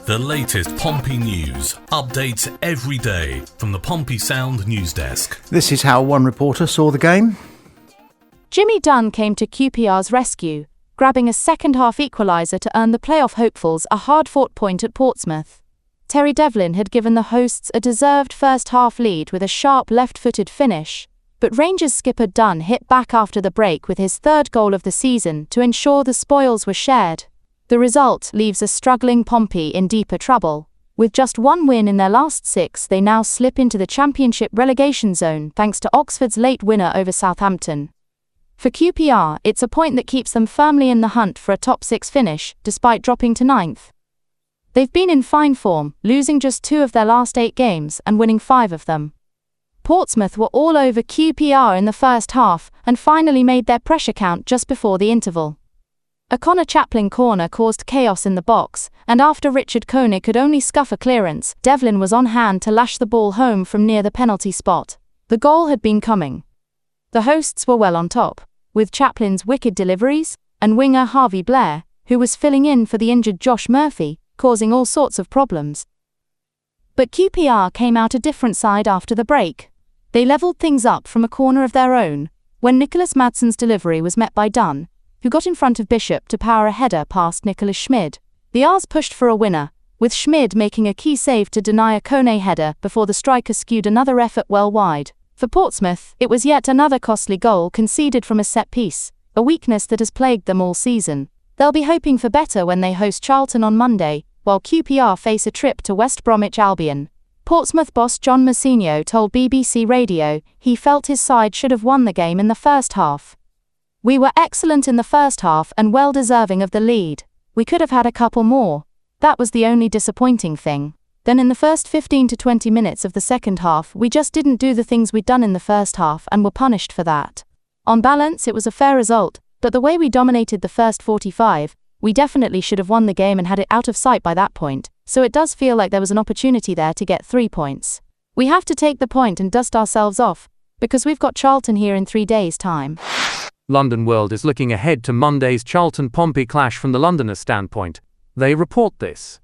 The latest Pompey news, updates every day from the Pompey Sound news desk. This is how one reporter saw the game. Jimmy Dunn came to QPR's rescue, grabbing a second-half equaliser to earn the playoff hopefuls a hard-fought point at Portsmouth. Terry Devlin had given the hosts a deserved first-half lead with a sharp left-footed finish, but Rangers skipper Dunn hit back after the break with his third goal of the season to ensure the spoils were shared. The result leaves a struggling Pompey in deeper trouble. With just one win in their last 6, they now slip into the Championship relegation zone thanks to Oxford's late winner over Southampton. For QPR, it's a point that keeps them firmly in the hunt for a top 6 finish, despite dropping to 9th. They've been in fine form, losing just 2 of their last 8 games and winning 5 of them. Portsmouth were all over QPR in the first half and finally made their pressure count just before the interval. A Connor Chaplin corner caused chaos in the box, and after Richard Koenig could only scuff a clearance, Devlin was on hand to lash the ball home from near the penalty spot. The goal had been coming. The hosts were well on top, with Chaplin's wicked deliveries, and winger Harvey Blair, who was filling in for the injured Josh Murphy, causing all sorts of problems. But QPR came out a different side after the break. They levelled things up from a corner of their own, when Nicholas Madsen's delivery was met by Dunn, who got in front of Bishop to power a header past Nicholas Schmid. The R's pushed for a winner, with Schmid making a key save to deny a Kone header before the striker skewed another effort well wide. For Portsmouth, it was yet another costly goal conceded from a set-piece, a weakness that has plagued them all season. They'll be hoping for better when they host Charlton on Monday, while QPR face a trip to West Bromwich Albion. Portsmouth boss John Mousinho told BBC Radio he felt his side should have won the game in the first half. "We were excellent in the first half and well deserving of the lead. We could have had a couple more. That was the only disappointing thing. Then in the first 15 to 20 minutes of the second half we just didn't do the things we'd done in the first half and were punished for that. On balance it was a fair result, but the way we dominated the first 45, we definitely should have won the game and had it out of sight by that point, so it does feel like there was an opportunity there to get 3 points. We have to take the point and dust ourselves off, because we've got Charlton here in 3 days' time." London World is looking ahead to Monday's Charlton-Pompey clash from the Londoners' standpoint. They report this.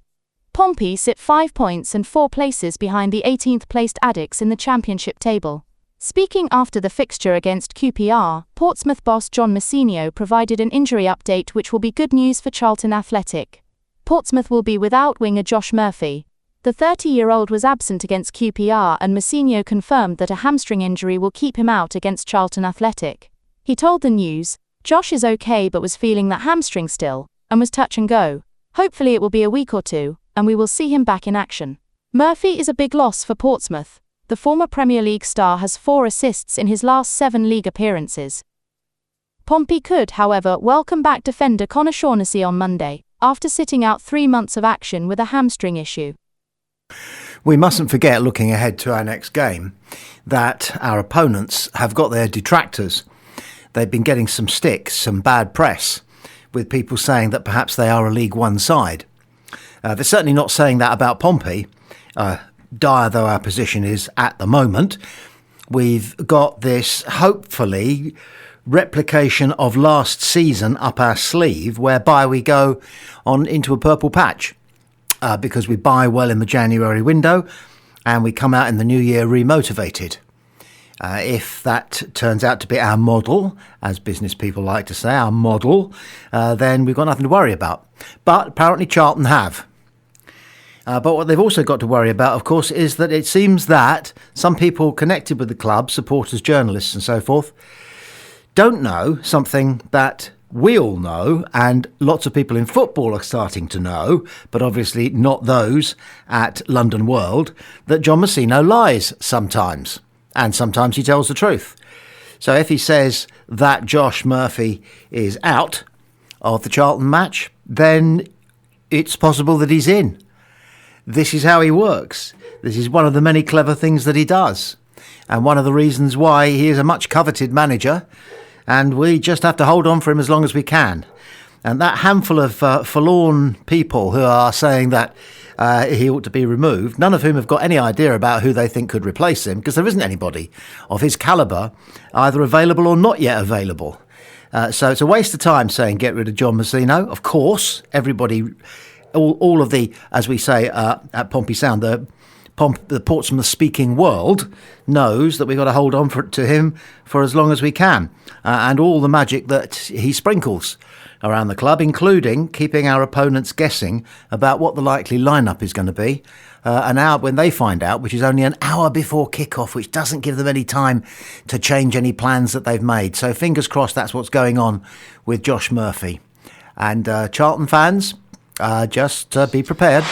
Pompey sit 5 points and 4 places behind the 18th-placed Addicks in the Championship table. Speaking after the fixture against QPR, Portsmouth boss John Mousinho provided an injury update which will be good news for Charlton Athletic. Portsmouth will be without winger Josh Murphy. The 30-year-old was absent against QPR and Mousinho confirmed that a hamstring injury will keep him out against Charlton Athletic. He told the News, "Josh is okay but was feeling that hamstring still, and was touch and go. Hopefully it will be a week or 2, and we will see him back in action." Murphy is a big loss for Portsmouth. The former Premier League star has 4 assists in his last 7 league appearances. Pompey could, however, welcome back defender Connor Shaughnessy on Monday, after sitting out 3 months of action with a hamstring issue. We mustn't forget, looking ahead to our next game, that our opponents have got their detractors. They've been getting some sticks, some bad press, with people saying that perhaps they are a League One side. They're certainly not saying that about Pompey, dire though our position is at the moment. We've got this, hopefully, replication of last season up our sleeve, whereby we go on into a purple patch, because we buy well in the January window and we come out in the new year remotivated. If that turns out to be our model, as business people like to say, our model, then we've got nothing to worry about. But apparently Charlton have. But what they've also got to worry about, of course, is that it seems that some people connected with the club, supporters, journalists and so forth, don't know something that we all know and lots of people in football are starting to know, but obviously not those at London World, that John Mousinho lies sometimes. And sometimes he tells the truth. So if he says that Josh Murphy is out of the Charlton match, then it's possible that he's in. This is how he works. This is one of the many clever things that he does. And one of the reasons why he is a much coveted manager. And we just have to hold on for him as long as we can. And that handful of forlorn people who are saying that he ought to be removed, none of whom have got any idea about who they think could replace him, because there isn't anybody of his calibre either available or not yet available. So it's a waste of time saying get rid of John Mousinho. Of course, everybody all of the, as we say at Pompey Sound, the Portsmouth-speaking world knows that we've got to hold on to him for as long as we can, and all the magic that he sprinkles around the club, including keeping our opponents guessing about what the likely lineup is going to be an hour when they find out, which is only an hour before kickoff, which doesn't give them any time to change any plans that they've made. So fingers crossed that's what's going on with Josh Murphy. And Charlton fans, just be prepared.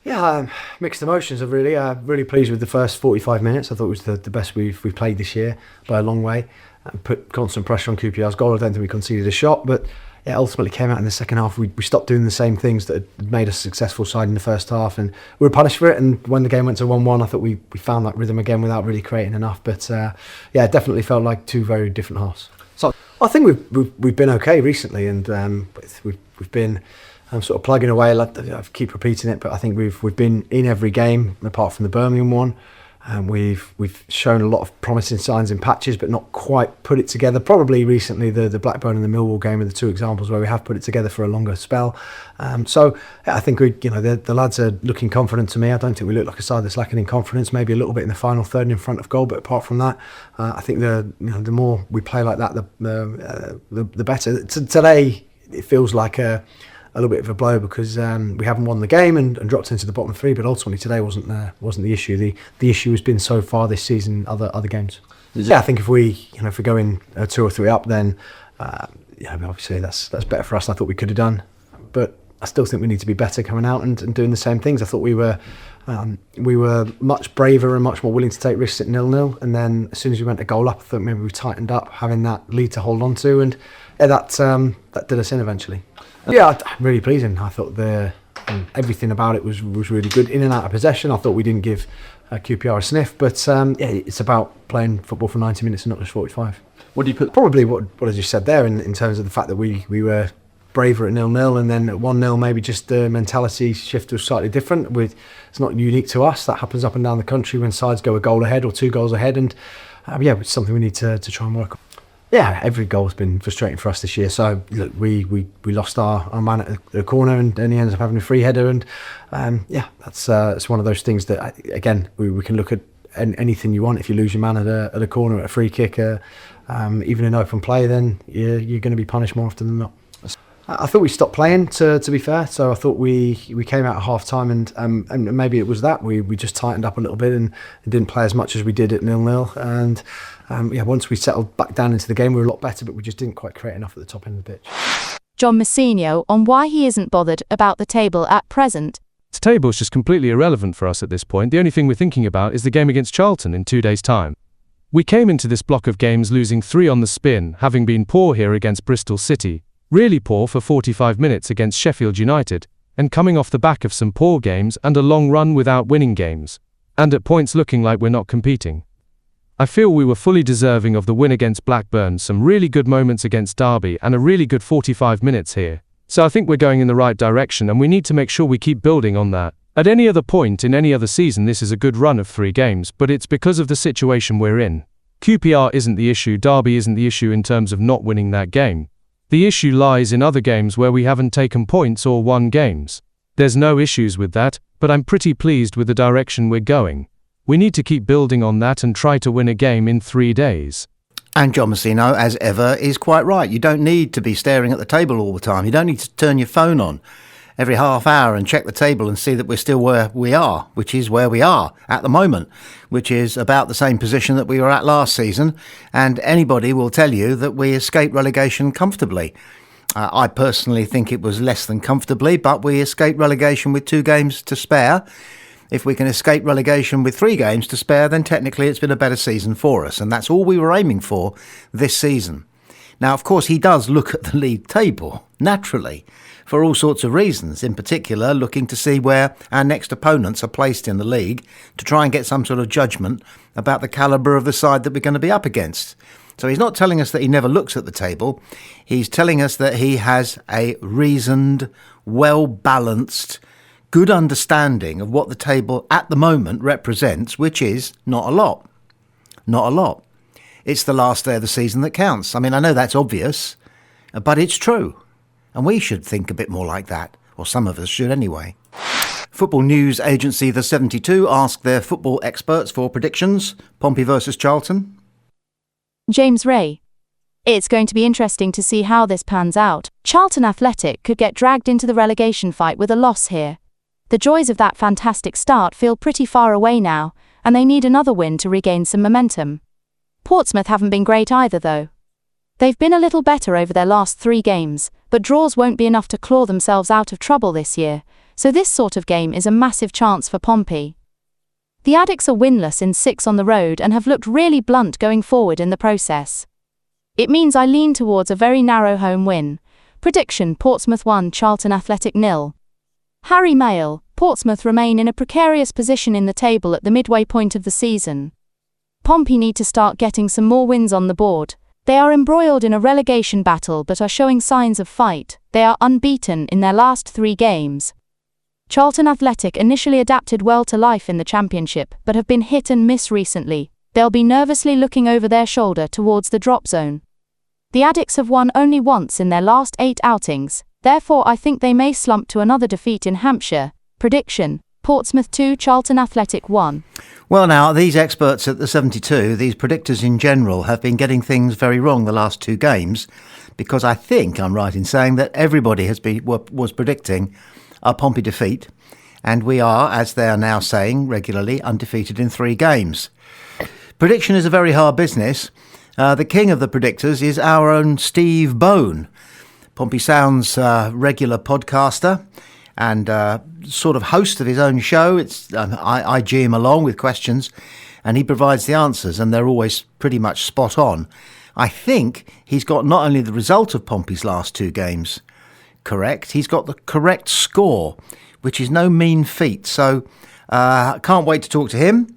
Yeah, mixed emotions. I'm really pleased with the first 45 minutes. I thought it was the best we've played this year by a long way. Put constant pressure on QPR's goal. I don't think we conceded a shot, but it ultimately came out in the second half. We stopped doing the same things that had made us a successful side in the first half, and we were punished for it. And when the game went to 1-1, I thought we found that rhythm again without really creating enough. But it definitely felt like two very different halves. So I think we've been okay recently, and we've been sort of plugging away. I keep repeating it, but I think we've been in every game apart from the Birmingham one. We've shown a lot of promising signs in patches, but not quite put it together. Probably recently the Blackburn and the Millwall game are the two examples where we have put it together for a longer spell. So I think the lads are looking confident to me. I don't think we look like a side that's lacking in confidence. Maybe a little bit in the final third in front of goal, but apart from that, I think the more we play like that, the better. Today it feels like a little bit of a blow because we haven't won the game and dropped into the bottom three, but ultimately today wasn't the issue. The issue has been so far this season, other games. I think if we go in 2 or 3 up, then obviously that's better for us. I thought we could have done, but I still think we need to be better coming out and doing the same things. I thought we were much braver and much more willing to take risks at 0-0, and then as soon as we went a goal up, I thought maybe we tightened up, having that lead to hold on to, and that did us in eventually. Really pleasing. I thought everything about it was really good. In and out of possession, I thought we didn't give QPR a sniff, but it's about playing football for 90 minutes and not just 45. What do you put? Probably what I just said there in terms of the fact that we were braver at 0-0, and then at 1-0 maybe just the mentality shift was slightly different. It's not unique to us. That happens up and down the country when sides go a goal ahead or 2 goals ahead, and it's something we need to try and work on. Yeah, every goal's been frustrating for us this year. So look, we lost our man at the corner, and he ends up having a free header, and it's one of those things that again we can look at anything you want. If you lose your man at a corner, at a free kick, even in open play, then you're going to be punished more often than not. I thought we stopped playing, to be fair. So I thought we came out at half time, and maybe it was that we just tightened up a little bit and didn't play as much as we did at 0-0. And once we settled back down into the game, we were a lot better, but we just didn't quite create enough at the top end of the pitch. John Mousinho on why he isn't bothered about the table at present. The table's just completely irrelevant for us at this point. The only thing we're thinking about is the game against Charlton in 2 days' time. We came into this block of games losing 3 on the spin, having been poor here against Bristol City, really poor for 45 minutes against Sheffield United, and coming off the back of some poor games and a long run without winning games, and at points looking like we're not competing. I feel we were fully deserving of the win against Blackburn, some really good moments against Derby, and a really good 45 minutes here. So I think we're going in the right direction, and we need to make sure we keep building on that. At any other point in any other season, this is a good run of 3 games, but it's because of the situation we're in. QPR isn't the issue, Derby isn't the issue in terms of not winning that game. The issue lies in other games where we haven't taken points or won games. There's no issues with that, but I'm pretty pleased with the direction we're going. We need to keep building on that and try to win a game in 3 days. And John Mousinho, as ever, is quite right. You don't need to be staring at the table all the time. You don't need to turn your phone on every half hour and check the table and see that we're still where we are, which is where we are at the moment, which is about the same position that we were at last season. And anybody will tell you that we escaped relegation comfortably. I personally think it was less than comfortably, but we escaped relegation with 2 games to spare. If we can escape relegation with 3 games to spare, then technically it's been a better season for us. And that's all we were aiming for this season. Now, of course, he does look at the league table, naturally, for all sorts of reasons, in particular looking to see where our next opponents are placed in the league to try and get some sort of judgment about the calibre of the side that we're going to be up against. So he's not telling us that he never looks at the table. He's telling us that he has a reasoned, well-balanced, good understanding of what the table at the moment represents, which is not a lot. Not a lot. It's the last day of the season that counts. I mean, I know that's obvious, but it's true. And we should think a bit more like that. or some of us should anyway. Football news agency The 72 asked their football experts for predictions. Pompey versus Charlton. James Ray. It's going to be interesting to see how this pans out. Charlton Athletic could get dragged into the relegation fight with a loss here. The joys of that fantastic start feel pretty far away now, and they need another win to regain some momentum. Portsmouth haven't been great either, though. They've been a little better over their last 3 games, but draws won't be enough to claw themselves out of trouble this year, so this sort of game is a massive chance for Pompey. The Addicks are winless in 6 on the road and have looked really blunt going forward in the process. It means I lean towards a very narrow home win. Prediction: Portsmouth 1, Charlton Athletic 0. Harry Mayle. Portsmouth remain in a precarious position in the table at the midway point of the season. Pompey need to start getting some more wins on the board. They are embroiled in a relegation battle but are showing signs of fight. They are unbeaten in their last 3 games. Charlton Athletic initially adapted well to life in the Championship but have been hit and miss recently. They'll be nervously looking over their shoulder towards the drop zone. The Addicks have won only once in their last 8 outings, therefore I think they may slump to another defeat in Hampshire. Prediction: Portsmouth 2, Charlton Athletic 1. Well, now, these experts at the 72, these predictors in general, have been getting things very wrong the last 2 games, because I think I'm right in saying that everybody was predicting a Pompey defeat, and we are, as they are now saying regularly, undefeated in 3 games. Prediction is a very hard business. The king of the predictors is our own Steve Bone, Pompey Sound's regular podcaster and sort of host of his own show. I G him along with questions and he provides the answers, and they're always pretty much spot on. I think he's got not only the result of Pompey's last 2 games correct, he's got the correct score, which is no mean feat. So can't wait to talk to him,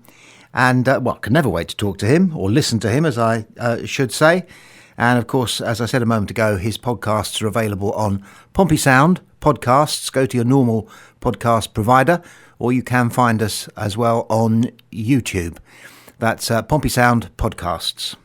and can never wait to talk to him, or listen to him as I should say. And of course, as I said a moment ago, his podcasts are available on Pompey Sound Podcasts. Go to your normal podcast provider, or you can find us as well on YouTube. That's Pompey Sound Podcasts.